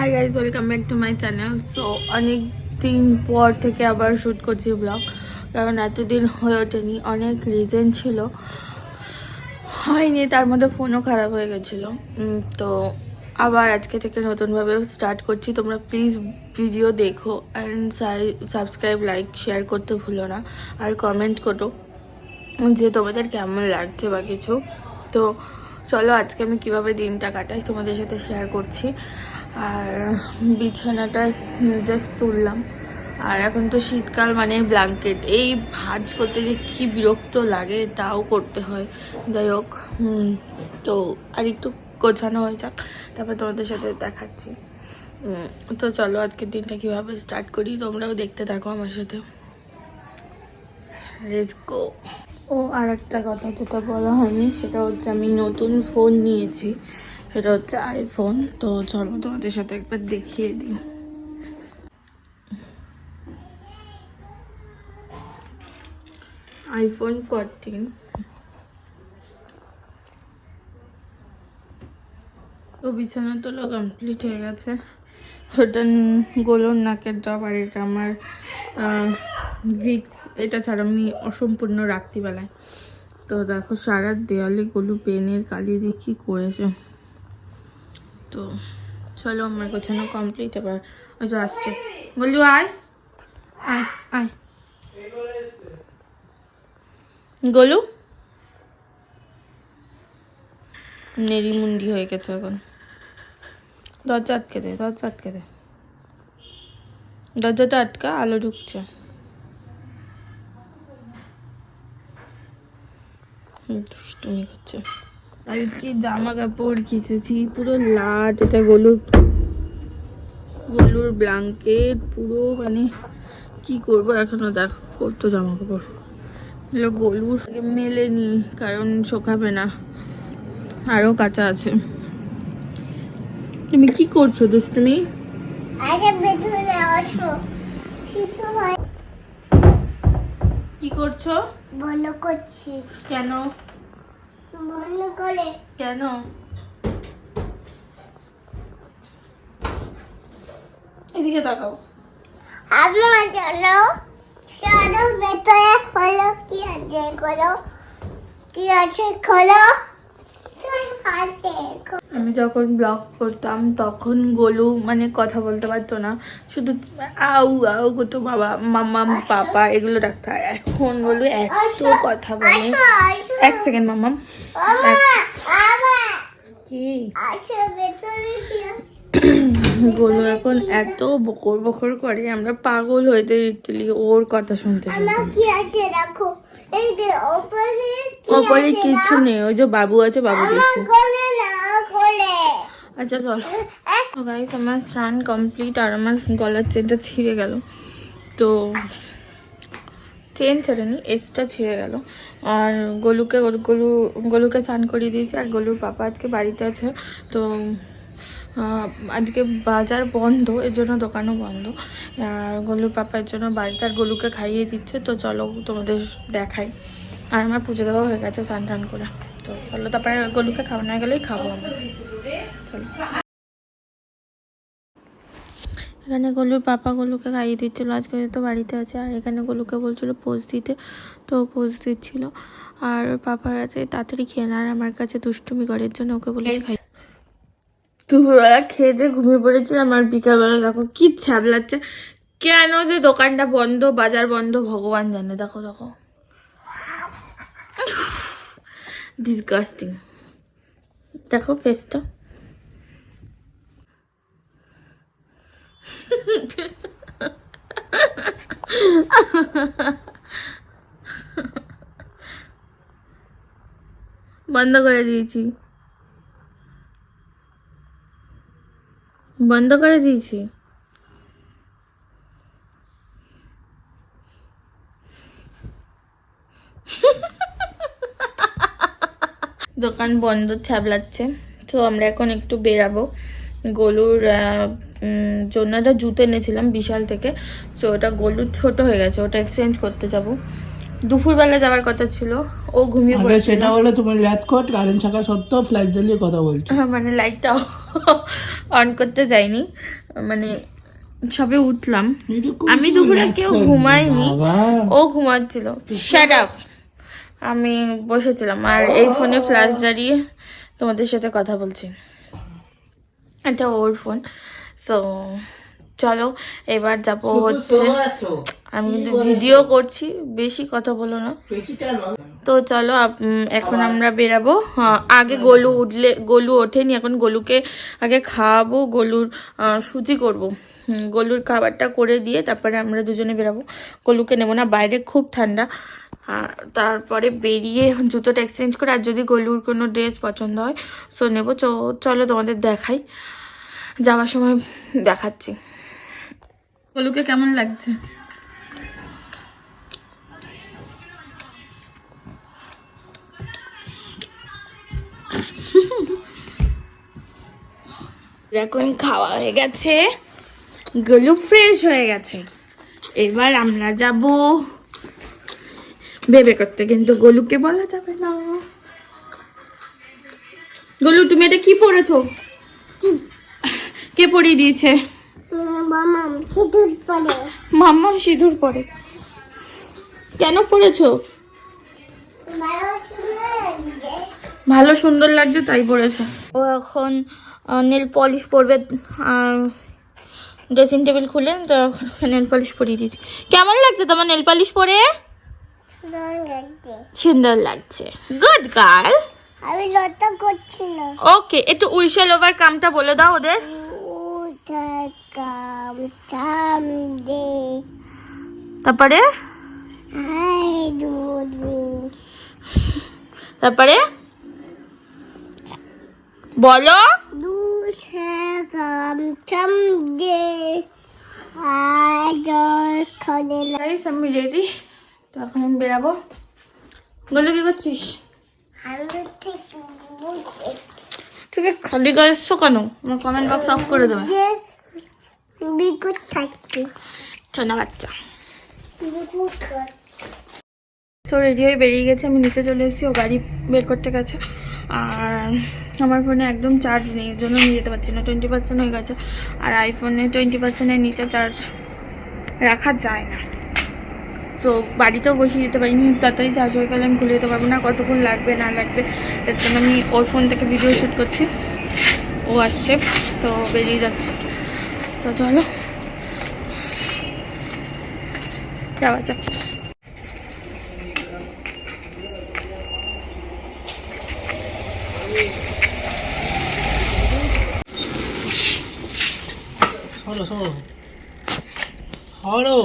Hi guys, welcome back to my channel. So অনেক দিন পর থেকে আবার শ্যুট করছি ব্লগ, কারণ এতদিন হয়ে ওঠেনি। অনেক রিজন ছিল, হয়নি। তার মধ্যে ফোনও খারাপ হয়ে গেছিলো। তো আবার আজকে থেকে নতুনভাবে স্টার্ট করছি। তোমরা প্লিজ ভিডিও দেখো অ্যান্ড সাবস্ক্রাইব, লাইক, শেয়ার করতে ভুলো না। আর কমেন্ট করো যে তোমাদের কেমন লাগছে বা কিছু। তো চলো আজকে আমি কিভাবে দিনটা কাটাই তোমাদের সাথে শেয়ার করছি। আর বিছানাটা জাস্ট তুললাম। আর এখন তো শীতকাল, মানে ব্ল্যাঙ্কেট এই ভাঁজ করতে যে কি বিরক্ত লাগে, তাও করতে হয়। যাই হোক, তো আর একটু গোছানো হয়ে যাক, তারপর তোমাদের সাথে দেখাচ্ছি। তো চলো আজকের দিনটা কিভাবে স্টার্ট করি, তোমরাও দেখতে থাকো আমার সাথে। Let's go. ও আর একটা কথা যেটা বলা হয়নি, সেটা হচ্ছে আমি নতুন ফোন নিয়েছি। সেটা হচ্ছে আইফোন। তো চলো তোমাদের সাথে একবার দেখিয়ে দিই। আইফোন 14। তো বিছানা তোলা কমপ্লিট হয়ে গেছে। ওটা গোলর নাকের ড্রপ, আর এটা আমার ভিক্স। এটা ছাড়া আমি অসম্পূর্ণ রাত্রিবেলায়। তো দেখো সারা দেয়ালে গোলু পেনের কালি দিয়ে কি করেছে। তো চলো আমার গোছানো কমপ্লিট। এবার ওই যে আসছে গোলু, আয় আয় আয়। গোলু নেড়িমুন্ডি হয়ে গেছে এখন। দরজা আটকে দে, দরজা আটকে দে, দরজাটা আটকা, আলো ঢুকছে। দুষ্টুমি করছে। আর কি জামা কাপড় কিনেছি, পুরো লাট। এটা গোলুর ব্ল্যাঙ্কেট পুরো, মানে কি করবো এখনো। দেখো কত জামা কাপড়। এগুলো গোলুর মেলেনি, কারণ শোকাবে না, আরো কাঁচা আছে। তুমি কি করছো দুষ্টুমি? কি করছো? বন্ধ করছি। কেন? বন্ধ করে কেন? এদিকে তাকাও। আপনার চলো চলো ভেতরে খোলো, কি আছে খোলো, কি আছে খোলো। আমি যখন ব্লগ করতাম তখন গোলু মানে কথা বলতে পারতো না, শুধু আউ আউ করতো, বাবা মাম্মা পাপা এগুলো ডাকতো। এখন গোলু এত কথা বলে। এক সেকেন্ড মাম্মাম। কি গোলু এখন এত বকর বকর করে, আমরা পাগল হইতে লিটারালি ওর কথা শুনতে শুনতে। কি আছে দেখো, এই যে ওপরে কিছু নেই, ওই যে বাবু আছে, বাবু দিচ্ছে। আচ্ছা চল। তো গাইস আমার স্নান কমপ্লিট, আর আমার গলার চেনটা ছিঁড়ে গেল। তো চেন ছেড়েনি, এক্সট্রা ছিঁড়ে গেল। আর গোলুকে চান করিয়ে দিয়েছি। আর গোলুর পাপা আজকে বাড়িতে আছে। তো আজকে বাজার বন্ধ, এর জন্য দোকানও বন্ধ। আর গোলুর পাপার জন্য বাড়িতে, আর গোলুকে খাইয়ে দিচ্ছে। তো চলো তোমাদের দেখাই। আর আমার পুজো দেওয়া হয়ে গেছে স্নান টান করে। তো চলো, তারপরে গোলুকে খাওয়ানো হয়ে গেলেই খাবো আমরা। চলো। এখানে গোলুর পাপা গোলুকে খাইয়ে দিচ্ছিলো, আজকে তো বাড়িতে আছে। আর এখানে গোলুকে বলছিল পোজ দিতে, তো পোজ দিচ্ছিল। আর পাপার আছে তাড়াতাড়ি খেয়ে না, আর আমার কাছে দুষ্টুমি করার জন্য ওকে বলেছি খাই। দুপুরবেলা খেয়ে যে ঘুমিয়ে পড়েছিলাম, আর বিকালবেলা দেখো কি ছ্যাবলাচ্ছে। কেন যে দোকানটা বন্ধ, বাজার বন্ধ, ভগবান জানে। দেখো দেখো, ডিসগাস্টিং। দেখো ফেসটা। বন্ধ করে দিয়েছি, বন্ধ করে দিয়েছি। দোকান বন্ধ, ছ্যাবলাচ্ছে। তো আমরা এখন একটু বেরাবো। গোলুর জন্য একটা জুতো এনেছিলাম বিশাল থেকে। সো ওটা গোলুর ছোট হয়ে গেছে, ওটা এক্সচেঞ্জ করতে যাব। দুপুরবেলা যাওয়ার কথা ছিল, ও ঘুমিয়ে আগে পড়েছিল। সেটা হলে তুমি ল্যাদ কোট কারেন্ট থাকা সত্ত্বেও ফ্ল্যাশ জ্বালিয়ে কথা বলছো। মানে লাইটটা অন করতে যাইনি, মানে সবে উঠলাম। এরকম আমি কেউ দুপুরে ল্যাদ কেউ করবে? ঘুমাইনি, বাবা, ও ঘুমাচ্ছিল। Shut up. আমি বসেছিলাম আর এই ফোনে ফ্ল্যাশ জ্বালিয়ে তোমাদের সাথে কথা বলছি। এটা ওর ফোন। সো চলো এবার যাবো হচ্ছে, আমি কিন্তু ভিডিও করছি, বেশি কথা বলো না। বেশি কেন? তো চলো এখন আমরা বেরাবো। আগে গোলু ওঠেনি, এখন গোলুকে আগে খাওয়াবো, গোলুর সুজি করবো। গোলুর খাবারটা করে দিয়ে তারপরে আমরা দুজনে বেরাবো। গোলুকে নেবো না, বাইরে খুব ঠান্ডা। তারপরে বেরিয়ে জুতোটা এক্সচেঞ্জ করে, আর যদি গোলুর কোনো ড্রেস পছন্দ হয় সো নেবো। চলো তোমাদের দেখাই, যাওয়ার সময় দেখাচ্ছি। গোলুকে কেমন লাগছে? এখন খাওয়া হয়ে গেছে, গোলু ফ্রেশ হয়ে গেছে, এবার আমরা যাব বেবে করতে, কিন্তু গোলুকে বলা যাবে না। গোলু তুমি এটা কি পরেছো? কে পরিয়ে দিয়েছে? মামাম সিঁদুর পরে মাম্মাম সিঁদুর পরে। কেন পরেছো? ভালো শুনে ভালো সুন্দর লাগছে তাই পরেছে। ও এখন নেল পলিশ পরবে, ড্রেসিং টেবিল খুলে তো নেল পলিশ পরিয়ে দিয়েছি। কেমন লাগছে তোমার নেল পলিশ পরে? লাগছে। সুন্দর লাগছে, গুড গার্ল। আমি লতা করছি না। ওকে, একটু উইশেল ওভার কামটা বলে দাও ওদের। কাম সামদে তারপরে হাই দুধি তারপরে বলো। দুসে কাম সামদে আজ খনে গাইস আমি রেডি, তো এখন আমি বেরাবো। বলো কি করছিস? আমি ঠিক বুঝে ঠিক আছে, খালি গায়ে এসছো কেন? আমার কমেন্ট বক্স অফ করে দেবে। যে বিকুট থাকছে শোনা বাচ্চা। বিকুট তো রেডি হয়ে বেরিয়ে গেছে, আমি নিচে চলে এসেছি, ও গাড়ি বের করতে গেছে। আর আমার ফোনে একদম চার্জ নেই, এর জন্য নিয়ে যেতে পারছি না, 20% হয়ে গেছে। আর আইফোনে 20%-এর নিচে চার্জ রাখা যায় না। তো বাড়িতেও বসিয়ে দিতে পারিনি, তাড়াতাড়ি চার্জ হয়ে গেলে আমি খুলে দিতে পারবো না, কতক্ষণ লাগবে না লাগবে। এর জন্য আমি ওর ফোন থেকে ভিডিও শ্যুট করছি। ও আসছে তো বেরিয়ে যাচ্ছে, তো চলো যাওয়া যাক। সরো সরো সরো।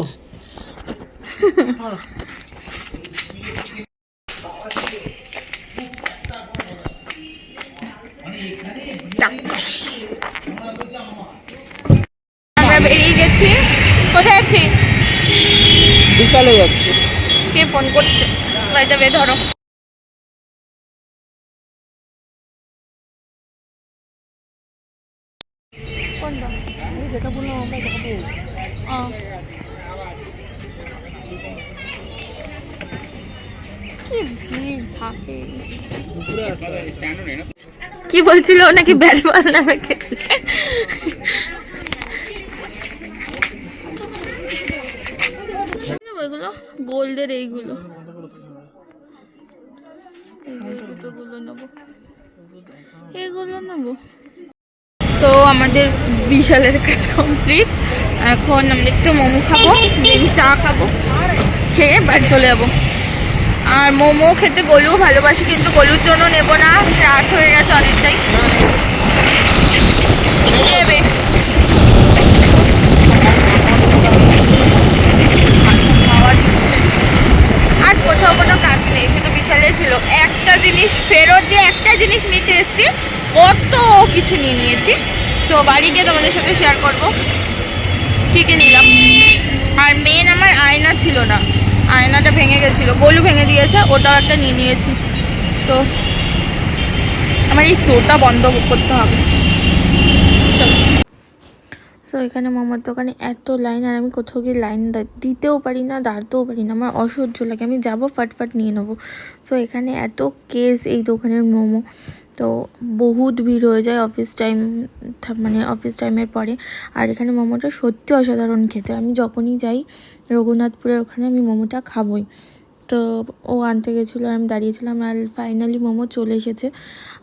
আমরা বেরিয়ে গেছি। কোথায় আছি? বিকালে যাচ্ছি। কে ফোন করছে? বাড়িতে বে ধরো। কোনটা? যেটা বললাম আমরা দেখাবো। কি ভিড় থাকে। দুপুরে আসতে কি বলছিল ও নাকি ব্যাট বল নেবে খেলতে? ওইগুলো গোল্ডের, এইগুলো জুতোগুলো নেবো, এগুলো নেবো। তো আমাদের বিশালের কাজ কমপ্লিট, এখন আমরা একটু মোমো খাবো, দেন চা খাবো, খেয়ে বাড়ি চলে যাবো। আর মোমো খেতে গোলু ভালোবাসি, কিন্তু গোলুর জন্য নেবো না, রাত হয়ে গেছে অনেকটাই। নেবে আর কোথাও কোনো কাজ নেই, শুধু বিশালে ছিল। একটা জিনিস ফেরত দিয়ে একটা জিনিস নিতে এসেছি, কত কিছু নিয়ে নিয়েছি, তো বাড়ি গিয়ে তোমাদের সাথে শেয়ার করবো কী কী নিলাম। আর মেন আমার আয়না ছিল না, আয়নাটা ভেঙে গেছিলো, গোলু ভেঙে দিয়েছে, ওটাও একটা নিয়ে নিয়েছি। তো আমার এই টোটা বন্ধ করতে হবে। চলো। সো এখানে মোমোর দোকানে এত লাইন, আর আমি কোথাও গিয়ে লাইন দিতেও পারি না, দাঁড়াতেও পারি না, আমার অসহ্য লাগে, আমি যাবো ফটফট নিয়ে নেবো। সো এখানে এত কেস এই দোকানের মোমো, তো বহুত ভিড় হয়ে যায় অফিস টাইম, মানে অফিস টাইমের পরে। আর এখানে মোমোটা সত্যি অসাধারণ খেতে, আমি যখনই যাই রঘুনাথপুরের ওখানে আমি মোমোটা খাবই। তো ও আনতে গেছিলো আর আমি দাঁড়িয়েছিলাম, আর ফাইনালি মোমো চলে এসেছে।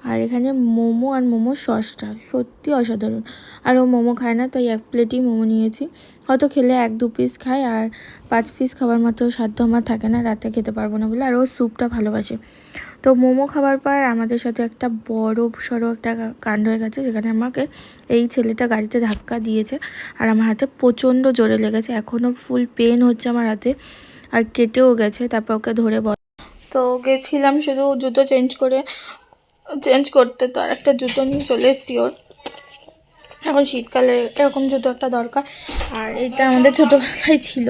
আর এখানে মোমো আর মোমো সসটা সত্যি অসাধারণ। আর ও মোমো খায় না, তাই 1 প্লেটই মোমো নিয়েছি। হয়তো খেলে 1-2 পিস খায়, আর 5 পিস খাবার মতো সাধ্য আমার থাকে না, রাতে খেতে পারবো না বলে। আর ও স্যুপটা ভালোবাসে। তো মোমো খাবার পর আমাদের সাথে একটা বড় সড়ো একটা কাণ্ড হয়ে গেছে, যেখানে আমাকে এই ছেলেটা গাড়িতে ধাক্কা দিয়েছে, আর আমার হাতে প্রচণ্ড জোরে লেগেছে, এখনও ফুল পেন হচ্ছে আমার হাতে, আর কেটেও গেছে। তারপর ওকে ধরে তো গেছিলাম শুধু জুতো চেঞ্জ করতে, তো আর একটা জুতো নিয়ে চলে এসেছি ওর। এখন শীতকালে এরকম জুতো একটা দরকার, আর এটা আমাদের ছোটোবেলায় ছিল,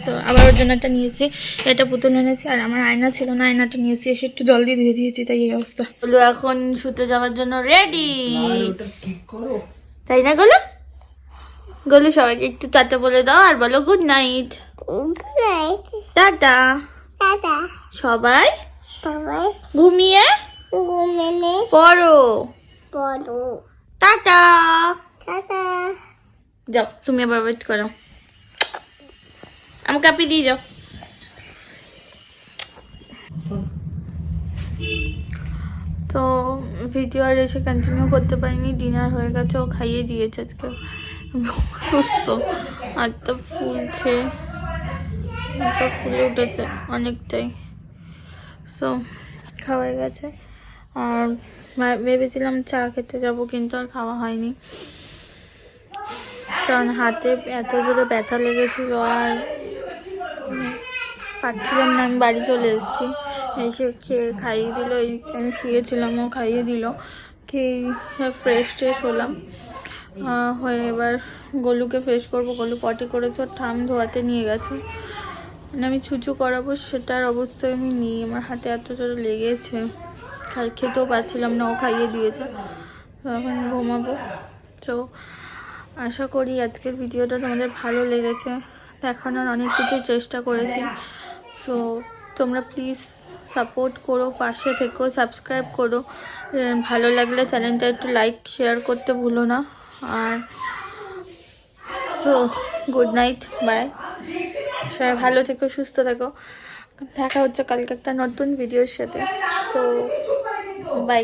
তো আবার ওর জন্য একটা নিয়েছি। এটা পুতুল এনেছি, আর আমার আয়না ছিল না, আয়নাটা নিয়েছি, এসে একটু জল দিয়ে ধুয়ে দিয়েছি, তাই এই অবস্থা হলো। এখন শুতে যাওয়ার জন্য রেডি, তাই না গোলু? গোলু সবাইকে একটু টাটা বলে দাও, আর বলো গুড নাইট, টাটা। দাদা সবাই সবাই ঘুমিয়ে ঘুমিয়ে পড়ো, পড়ো। টাটা। দাদা যাও, তুমি আবার ওয়েট করো, আমাকে আপনি দিয়ে যাও। তো ভিডিও আর এসে কন্টিনিউ করতে পারিনি, ডিনার হয়ে গেছে, ও খাইয়ে দিয়েছে আজকে। আমি সুস্থ, হাতটা ফুলছে, হাতটা ফুলে উঠেছে অনেকটাই। সো খাওয়া হয়ে গেছে, আর ভেবেছিলাম চা খেতে যাবো, কিন্তু আর খাওয়া হয়নি, কারণ হাতে এত জোরে ব্যথা লেগেছিল, আর পাচ্ছিলাম না। আমি বাড়ি চলে এসেছি, এসে খেয়ে খাইয়ে দিল, এই আমি শুয়েছিলাম, ও খাইয়ে দিল, খেয়ে ফ্রেশ হলাম, হয়ে এবার গোলুকে ফ্রেশ করবো। গোলু পটি করেছে, ওর ঠাম ধোয়াতে নিয়ে গেছে, মানে আমি ছুঁচু করাবো সেটার অবস্থায় আমি নিই, আমার হাতে এত জোরে লেগেছে, খেতেও পারছিলাম না, ও খাইয়ে দিয়েছে। তো এখন ঘুমাবো। তো আশা করি আজকের ভিডিওটা তোমাদের ভালো লেগেছে, দেখানোর অনেক কিছু চেষ্টা করেছি। সো তোমরা প্লিজ সাপোর্ট করো, পাশে থেকো, সাবস্ক্রাইব করো, ভালো লাগলে চ্যানেলটা একটু লাইক শেয়ার করতে ভুলো না। আর সো গুড নাইট, বাই, সবাই ভালো থেকো, সুস্থ থেকো, দেখা হচ্ছে কালকে একটা নতুন ভিডিওর সাথে। So by.